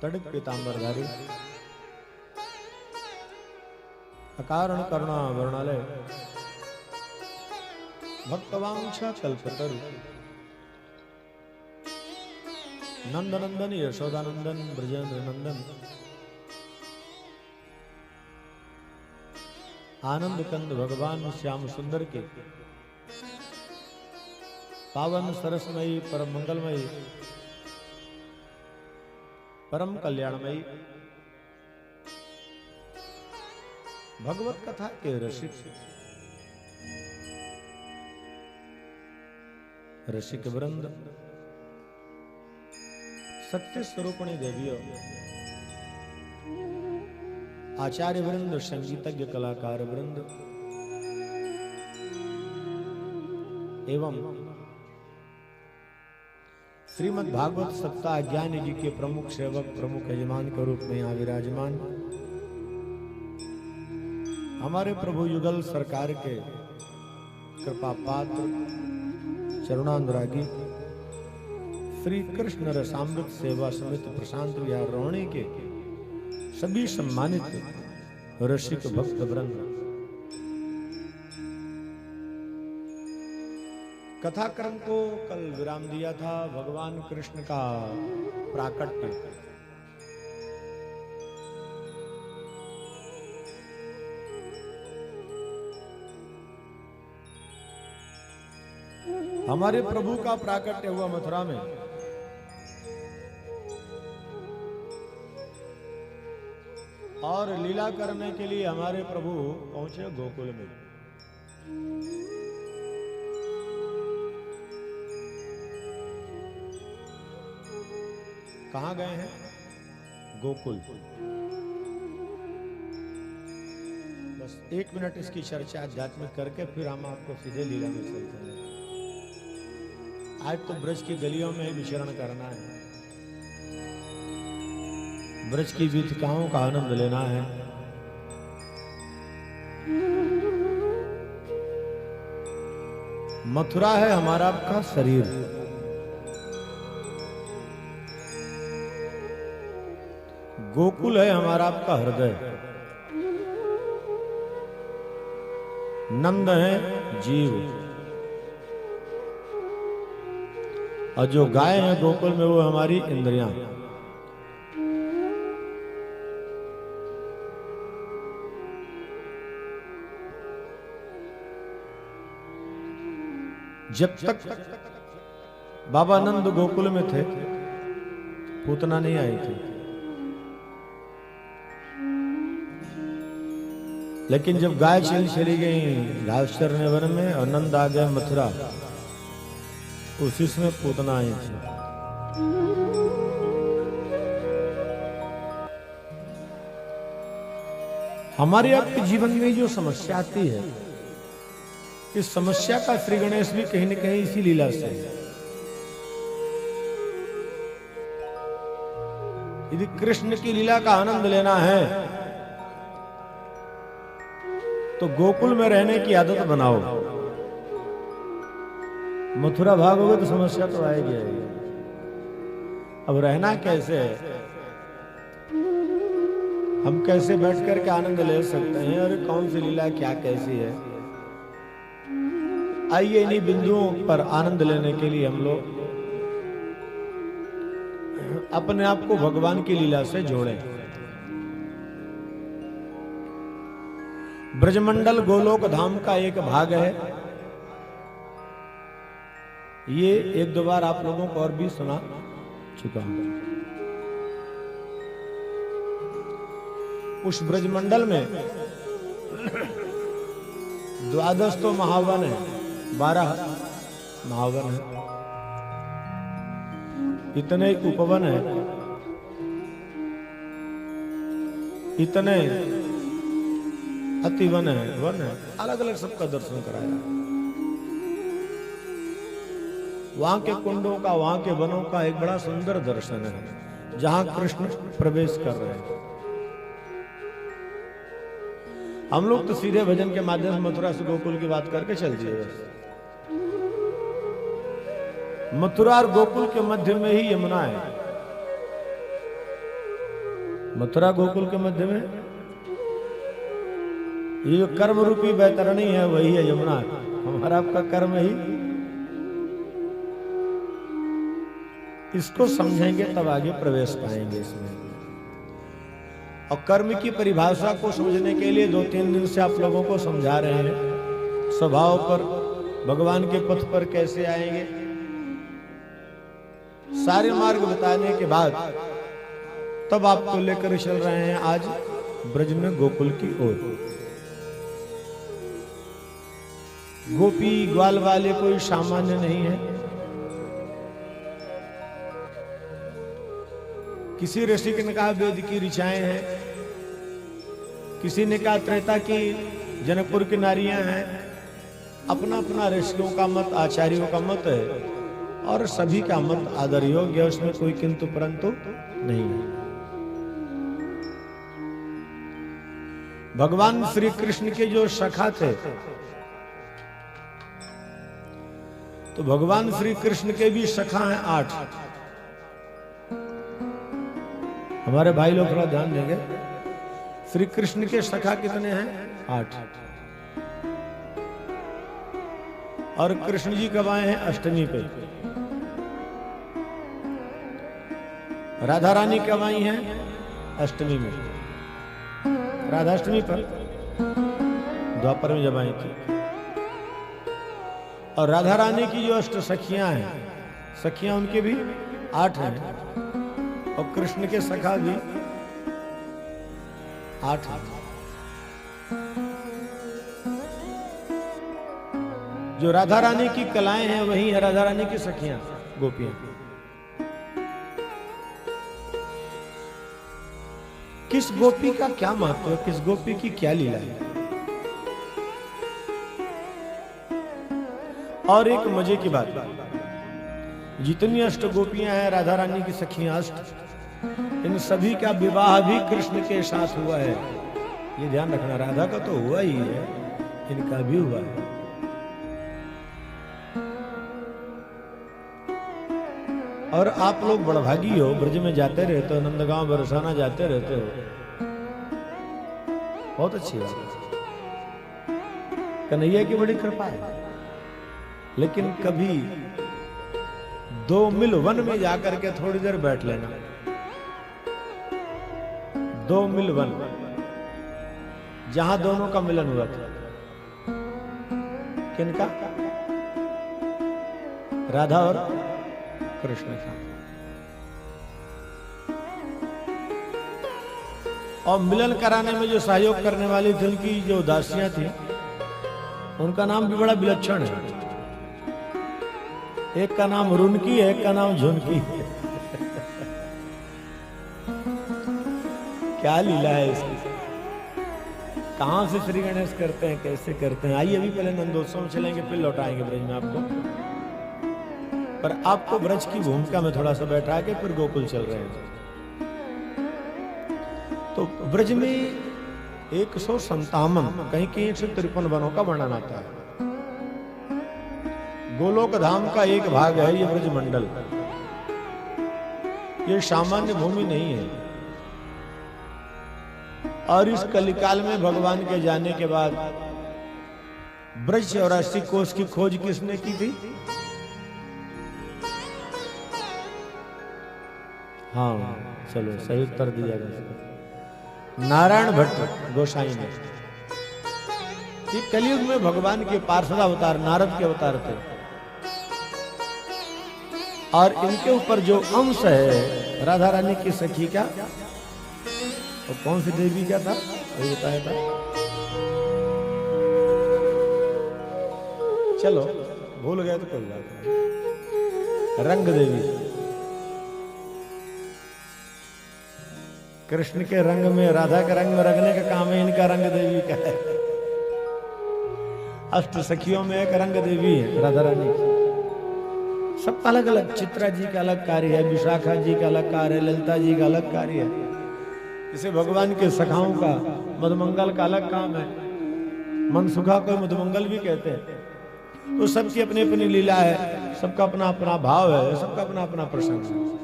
तड़ित पीतांबरधारी, अकारण करुणा वर्णालय, भक्तवांछा कल्पतरु, नंदनंदन यशोदानंदन ब्रजेंद्र नंदन, आनंद कंद भगवान श्याम सुंदर के पावन सरसमयी परम मंगलमयी परम कल्याणमयी भगवत कथा के रसिक वृंद, सत्य स्वरूपणी देवियों, आचार्य वृंद, संगीतज्ञ कलाकार वृंद एवं श्रीमद् भागवत सप्ताह ज्ञान जी के प्रमुख सेवक, प्रमुख यजमान के रूप में यहाँ विराजमान हमारे प्रभु युगल सरकार के कृपा पात्र चरुणानुरागी श्री कृष्ण रसामृत सेवा समिति प्रशांत विहार रोहिणी के सभी सम्मानित रसिक भक्त वृंद, कथाक्रम को कल विराम दिया था भगवान कृष्ण का प्राकट्य। हमारे प्रभु का प्राकट्य हुआ मथुरा में, और लीला करने के लिए हमारे प्रभु पहुंचे गोकुल में। कहां गए हैं? गोकुल। बस 1 मिनट इसकी चर्चा आध्यात्मिक करके फिर हम आपको सीधे लीला में चल चलेंगे। आज तो ब्रज की गलियों में विचरण करना है, ब्रज की गीतिकाओं का आनंद लेना है। मथुरा है हमारा आपका शरीर, गोकुल है हमारा आपका हृदय, नंद है जीव, और जो गाय है गोकुल में वो हमारी इंद्रियां। जब तक बाबा नंद गोकुल में थे पूतना नहीं आई थी, लेकिन जब गाय चली गई घास चरने वन में और नंद आ गए मथुरा, उसी समय पूतना आई थी। हमारे आपके जीवन में जो समस्या आती है, इस समस्या का श्री गणेश भी कहीं न कहीं इसी लीला से है। यदि कृष्ण की लीला का आनंद लेना है तो गोकुल में रहने की आदत बनाओ। मथुरा भागोगे तो समस्या तो आएगी। अब रहना कैसे है, हम कैसे बैठ कर के आनंद ले सकते हैं, और कौन सी लीला क्या कैसी है। आइए इन्हीं बिंदुओं पर आनंद लेने के लिए हम लोग अपने आप को भगवान की लीला से जोड़ें। ब्रजमंडल गोलोक धाम का एक भाग है। ये 1-2 बार आप लोगों को और भी सुना चुका हूं। उस ब्रजमंडल में 12 तो महावन है, 12 महावन है, इतने उपवन है, इतने अतिवन है, वन है, अलग अलग सबका दर्शन कराया। वहां के कुंडों का, वहां के वनों का एक बड़ा सुंदर दर्शन है, जहां कृष्ण प्रवेश कर रहे हैं। हम लोग तो सीधे भजन के माध्यम से मथुरा से गोकुल की बात करके चल दिए। बस मथुरा और गोकुल के मध्य में ही यमुना है। मथुरा गोकुल के मध्य में ये जो कर्म रूपी बैतरणी है वही है यमुना। हमारा आपका कर्म ही, इसको समझेंगे तब आगे प्रवेश पाएंगे इसमें। और कर्म की परिभाषा को समझने के लिए 2-3 दिन से आप लोगों को समझा रहे हैं। स्वभाव पर, भगवान के पथ पर कैसे आएंगे, सारे मार्ग बताने के बाद तब आपको लेकर चल रहे हैं आज ब्रज में गोकुल की ओर। गोपी ग्वाल वाले कोई सामान्य नहीं है। किसी ऋषि ने कहा वेद की ऋचाएं हैं, किसी ने कहा त्रेता की जनकपुर की नारियां हैं। अपना अपना ऋषियों का मत, आचार्यों का मत है और सभी का मत आदर योग्य है, उसमें कोई किंतु परंतु नहीं है। भगवान श्री कृष्ण के जो सखा थे, तो भगवान श्री कृष्ण के भी सखा हैं 8। हमारे भाई लोग थोड़ा ध्यान देंगे, श्री कृष्ण के सखा कितने हैं? 8। और कृष्ण जी कब आए हैं? अष्टमी पे। राधा रानी कब आई हैं? अष्टमी में, राधाष्टमी पर, द्वापर में जब आई थी। और राधा रानी की जो अष्ट सखियां हैं, सखियां उनके भी 8 हैं और कृष्ण के सखा भी 8 हैं। जो राधा रानी की कलाएं हैं वही है राधा रानी की सखियां, गोपियां। किस गोपी का क्या महत्व है, किस गोपी की क्या लीला है। और एक मजे की बात, जितनी अष्ट गोपियां हैं राधा रानी की सखियां 8, इन सभी का विवाह भी कृष्ण के साथ हुआ है। ये ध्यान रखना, राधा का तो हुआ ही है, इनका भी हुआ है। और आप लोग बड़भागी हो, ब्रज में जाते रहते हो, नंदगांव बरसाना जाते रहते हो, बहुत अच्छी बात है, कन्हैया की बड़ी कृपा है। लेकिन कभी 2 मील वन में जाकर के थोड़ी देर बैठ लेना। 2 मील वन, जहां दोनों का मिलन हुआ था। किनका? राधा और कृष्ण का। और मिलन कराने में जो सहयोग करने वाली थी, उनकी जो दासियां थी, उनका नाम भी बड़ा विलक्षण है। एक का नाम रुनकी है, एक का नाम झुनकी है। क्या लीला है इसकी, कहां से श्री गणेश करते हैं, कैसे करते हैं। आइए अभी पहले नंदोत्सव में चलेंगे, फिर लौटाएंगे ब्रज में आपको। पर आपको ब्रज की भूमिका में थोड़ा सा बैठा के फिर गोकुल चल रहे हैं। तो ब्रज में 157, कहीं कहीं 153 वनों का वर्णन आता है। गोलोक धाम का एक भाग है ये ब्रज मंडल। ये सामान्य भूमि नहीं है। और इस कलिकाल में भगवान के जाने के बाद ब्रज 84 कोष की खोज किसने की थी? हाँ चलो, सही उत्तर दिया गया, नारायण भट्ट गोसाई ने। ये कलयुग में भगवान के पार्षद अवतार, नारद के अवतार थे। और इनके ऊपर जो अंश है राधा रानी की सखी का, वो कौन सी देवी का था वही बताया था। चलो भूल गए तो कोई बात नहीं। रंग देवी, कृष्ण के रंग में, राधा के रंग में रंगने का काम है, इनका रंग देवी का है। अष्ट सखियों में एक रंग देवी है राधा रानी की। सबका अलग अलग, चित्रा जी का अलग कार्य है, विशाखा जी का अलग कार्य है, ललिता जी का अलग कार्य है। इसे भगवान के सखाओं का मधुमंगल का अलग काम है। मनसुखा को मधुमंगल भी कहते हैं। तो सबकी अपनी अपनी लीला है, सबका अपना अपना भाव है, सबका अपना अपना प्रसंग है।